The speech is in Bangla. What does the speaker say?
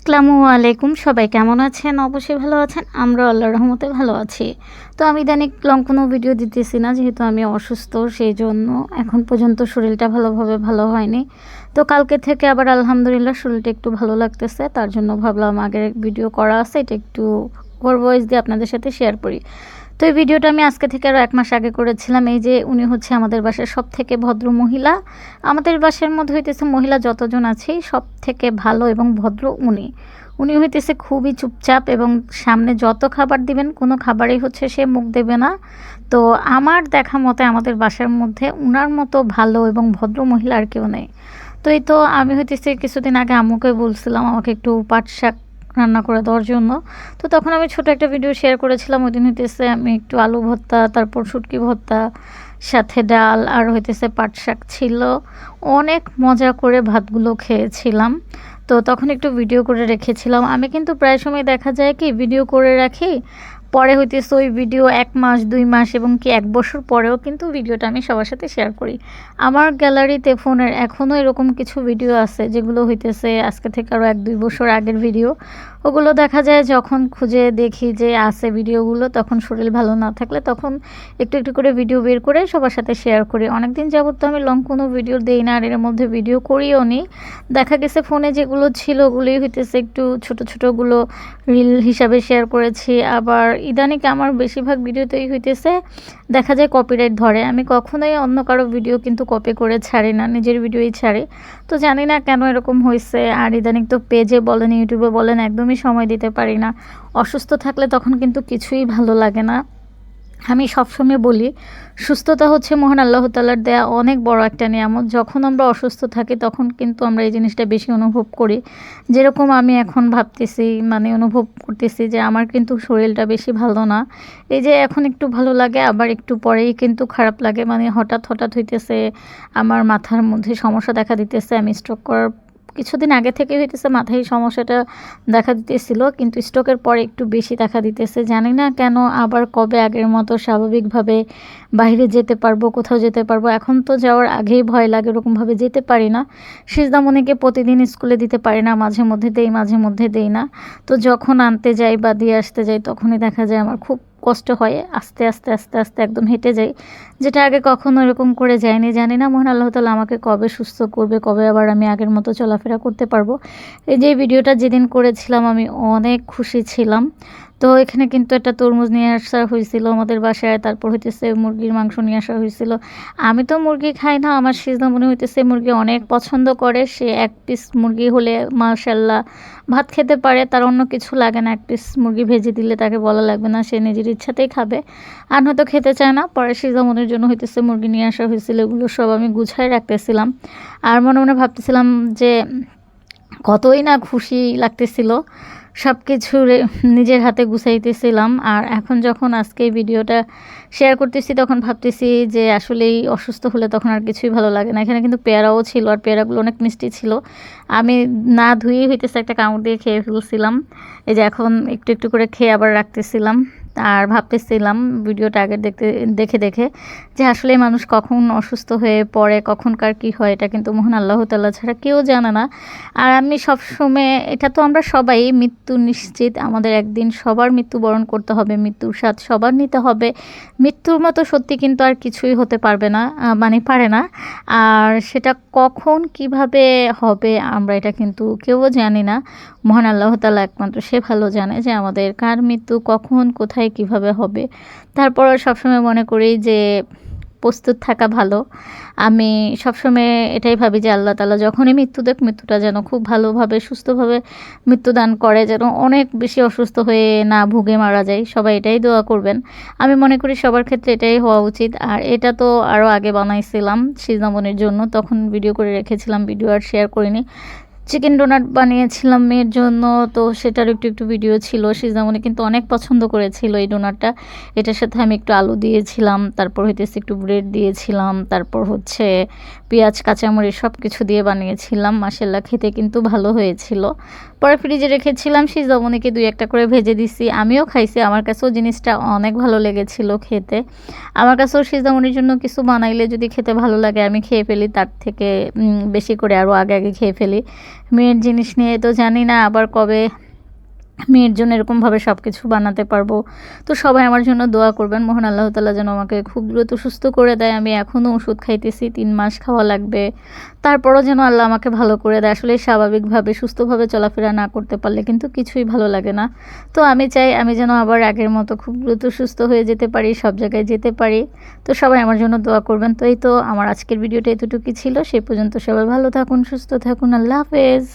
আসসালামু আলাইকুম, সবাই কেমন আছেন? অবশ্যই ভালো আছেন। আমরা আল্লাহর রহমতে ভালো আছি। তো আমি ইদানিং লং কোনো ভিডিও দিতেছি না, যেহেতু আমি অসুস্থ, সেই জন্য এখন পর্যন্ত শরীরটা ভালোভাবে ভালো হয়নি। তো কালকে থেকে আবার আলহামদুলিল্লাহ শরীরটা একটু ভালো লাগতেছে। তার জন্য ভাবলাম আগের ভিডিও করা আছে, এটা একটু ভয়েস দিয়ে আপনাদের সাথে শেয়ার করি। তো এই ভিডিওটা আমি আজকে থেকে আরও ১ মাস আগে করেছিলাম। এই যে উনি হচ্ছে আমাদের বাসার সবথেকে ভদ্র মহিলা। আমাদের বাসার মধ্যে হইতেছে মহিলা যতজন আছে সবথেকে ভালো এবং ভদ্র উনি। উনি হইতেছে খুবই চুপচাপ এবং সামনে যত খাবার দিবেন কোনো খাবারেই হচ্ছে সে মুখ দেবে না। তো আমার দেখা মতে আমাদের বাসার মধ্যে উনার মতো ভালো এবং ভদ্র মহিলা আর কেউ নেই। তো এই তো আমি হইতেছে কিছুদিন আগে আম্মুকে বলছিলাম আমাকে একটু পাট শাক রান্না করে দেওয়ার জন্য। তো তখন আমি ছোট একটা ভিডিও শেয়ার করেছিলাম। ওইদিন হইতেছে আমি একটু আলু ভর্তা, তারপর শুটকি ভর্তা, সাথে ডাল আর হইতেছে পাট শাক ছিল। অনেক মজা করে ভাতগুলো খেয়েছিলাম। তো তখন একটু ভিডিও করে রেখেছিলাম। আমি কিন্তু প্রায় সময় দেখা যায় কি ভিডিও করে রাখি, পরে হইতেছে ওই ভিডিও ১ মাস ২ মাস এবং কি ১ বছর পরেও কিন্তু ভিডিওটা আমি সবার সাথে শেয়ার করি। আমার গ্যালারিতে ফোনের এখনও এরকম কিছু ভিডিও আছে যেগুলো হইতেছে আজকে থেকে আরও ১-২ বছর আগের ভিডিও। ওগুলো দেখা যায় যখন খুঁজে দেখি যে আছে ভিডিওগুলো, তখন শরীর ভালো না থাকলে তখন একটু একটু করে ভিডিও বের করে সবার সাথে শেয়ার করি। অনেকদিন যাবত তো আমি লং কোনো ভিডিও দেই না, আর এর মধ্যে ভিডিও করিও নি। দেখা গেছে ফোনে যেগুলো ছিল ওগুলোই হইতেছে একটু ছোট ছোটগুলো রিল হিসাবে শেয়ার করেছি। আবার ইদানিং আমার বেশিরভাগ ভিডিওতেই হইতেছে দেখা যায় কপিরাইট ধরে। আমি কখনোই অন্য কারো ভিডিও কিন্তু কপি করে ছাড়ি না, নিজের ভিডিওই ছাড়ি। তো জানি না কেন এরকম হয়েছে। আর ইদানিং তো পেজে বলেন, ইউটিউবে বলেন, একদমই সময় দিতে পারি না। অসুস্থ থাকলে তখন কিন্তু কিছুই ভালো লাগে না। আমি সবসময় বলি সুস্থতা হচ্ছে মহান আল্লাহ তাআলার দেয়া অনেক বড় একটা নিয়ামত। যখন আমরা অসুস্থ থাকি তখন কিন্তু আমরা এই জিনিসটা বেশি অনুভব করি। যেরকম আমি এখন ভাবতেছি, মানে অনুভব করতেছি যে আমার কিন্তু শরীরটা বেশি ভালো না। এই যে এখন একটু ভালো লাগে আবার একটু পরেই কিন্তু খারাপ লাগে। মানে হঠাৎ হঠাৎ হইতেছে আমার মাথার মধ্যে সমস্যা দেখা দিতেছে। আমি স্ট্রোক করার কিছুদিন আগে থেকে হইতেছে মাথায় সমস্যাটা দেখা দিতেছিল, কিন্তু স্ট্রোকের পরে একটু বেশি দেখা দিতেছে। জানি না কেন, আবার কবে আগের মতো স্বাভাবিকভাবে বাইরে যেতে পারবো, কোথাও যেতে পারবো। এখন তো যাওয়ার আগেই ভয় লাগে, ওরকমভাবে যেতে পারি না। সিজদামণিকে প্রতিদিন স্কুলে দিতে পারি না, মাঝে মধ্যে দেই, মাঝে মধ্যে দেই না। তো যখন আনতে যাই বা দিয়ে আসতে যাই তখনই দেখা যায় আমার খুব কষ্ট হয়। আস্তে আস্তে আস্তে আস্তে একদম হেঁটে যাই, যেটা আগে কখনো এরকম করে যায়নি। জানি না মহান আল্লাহ তাআলা আমাকে কবে সুস্থ করবে, কবে আবার আমি আগের মতো চলাফেরা করতে পারবো। এই যে ভিডিওটা যেদিন করেছিলাম আমি অনেক খুশি ছিলাম। তো এখানে কিন্তু একটা তরমুজ নিয়ে আসা হয়েছিল আমাদের বাসায়, তারপর হইতেছে মুরগির মাংস নিয়ে আসা হয়েছিল। আমি তো মুরগি খাই না, আমার সিজদামণি হইতেছে মুরগি অনেক পছন্দ করে। সে ১ পিস মুরগি হলে মাশাআল্লাহ ভাত খেতে পারে, তার অন্য কিছু লাগে না। ১ পিস মুরগি ভেজে দিলে তাকে বলা লাগবে না, সে নিজের ইচ্ছাতেই খাবে। আর হয়তো খেতে চায় না। পরে সিজদামণির জন্য হইতেছে মুরগি নিয়ে আসা হয়েছিল। এগুলো সব আমি গুছায় রাখতেছিলাম। আর মনে মনে ভাবতেছিলাম যে কতই না খুশি লাগতেছিল। সবকিছু নিজের হাতে গুছাইতেছিলাম। আর এখন যখন আজকে এই ভিডিওটা শেয়ার করতেছি তখন ভাবতেছি যে আসলেই অসুস্থ হলে তখন আর কিছুই ভালো লাগে না। এখানে কিন্তু পেয়ারাও ছিল, আর পেয়ারাগুলো অনেক মিষ্টি ছিল। আমি না ধুয়েই হইতেছে একটা কামড় দিয়ে খেয়ে ফেলছিলাম। এই যে এখন একটু একটু করে খেয়ে আবার রাখতেছিলাম। আর ভাবতেছিলাম ভিডিওটা আগে দেখে দেখে যে আসলে মানুষ কখন অসুস্থ হয়ে পড়ে, কখন কার কী হয়, এটা কিন্তু মহান আল্লাহ তাআলা ছাড়া কেউ জানে না। আর আমি সবসময়, এটা তো আমরা সবাই মৃত্যু নিশ্চিত, আমাদের একদিন সবার মৃত্যুবরণ করতে হবে, মৃত্যুর স্বাদ সবার নিতে হবে। মৃত্যুর মতো সত্যি কিন্তু আর কিছুই হতে পারবে না, মানে পারে না। আর সেটা কখন কিভাবে হবে আমরা এটা কিন্তু কেউ জানি না। মহান আল্লাহ তাআলা একমাত্র সে ভালো জানে যে আমাদের কার মৃত্যু কখন কোথায় কিভাবে হবে। তারপর সবসময় মনে করি যে প্রস্তুত থাকা ভালো। আমি সবসময় এটাই ভাবি যে আল্লাহ তাআলা যখনই মৃত্যু দেখ, মৃত্যুটা যেন খুব ভালোভাবে সুস্থভাবে মৃত্যুদান করে, যেন অনেক বেশি অসুস্থ হয়ে না ভুগে মারা যায়। সবাই এটাই দোয়া করবেন। আমি মনে করি সবার ক্ষেত্রে এটাই হওয়া উচিত। আর এটা তো আরও আগে বানাইছিলাম সিজদামণির জন্য, তখন ভিডিও করে রেখেছিলাম, ভিডিও আর শেয়ার করিনি। চিকেন ডোনাট বানিয়েছিলাম মেয়ের জন্য, তো সেটার একটু একটু ভিডিও ছিল। সিজদামণি কিন্তু অনেক পছন্দ করেছিল এই ডোনাটটা। এটার সাথে আমি একটু আলু দিয়েছিলাম, তারপর হইতেছে একটু ব্রেড দিয়েছিলাম, তারপর হচ্ছে পেঁয়াজ কাঁচামরিচ সব কিছু দিয়ে বানিয়েছিলাম। মাশাআল্লাহ খেতে কিন্তু ভালো হয়েছিল। পরে ফ্রিজে রেখেছিলাম, সিজদামণিকে ২-১টা করে ভেজে দিছি, আমিও খাইছি। আমার কাছেও জিনিসটা অনেক ভালো লেগেছিল খেতে। আমার কাছেও সিজদামণির জন্য কিছু বানাইলে যদি খেতে ভালো লাগে আমি খেয়ে ফেলি, তার থেকে বেশি করে আরও আগে আগে খেয়ে ফেলি। মেয়ের জিনিস নিয়ে তো জানি না আবার কবে মেয়ের জন্য এরকমভাবে সব কিছু বানাতে পারবো। তো সবাই আমার জন্য দোয়া করবেন, মহান আল্লাহ তাআলা যেন আমাকে খুব দ্রুত সুস্থ করে দেয়। আমি এখনও ওষুধ খাইতেছি, 3 মাস খাওয়া লাগবে। তারপরও যেন আল্লাহ আমাকে ভালো করে দেয়। আসলে স্বাভাবিকভাবে সুস্থভাবে চলাফেরা না করতে পারলে কিন্তু কিছুই ভালো লাগে না। তো আমি চাই আমি যেন আবার আগের মতো খুব দ্রুত সুস্থ হয়ে যেতে পারি, সব জায়গায় যেতে পারি। তো সবাই আমার জন্য দোয়া করবেন। তো এই তো আমার আজকের ভিডিওটা এতটুকুই ছিল। সেই পর্যন্ত সবাই ভালো থাকুন, সুস্থ থাকুন। আল্লাহ হাফেজ।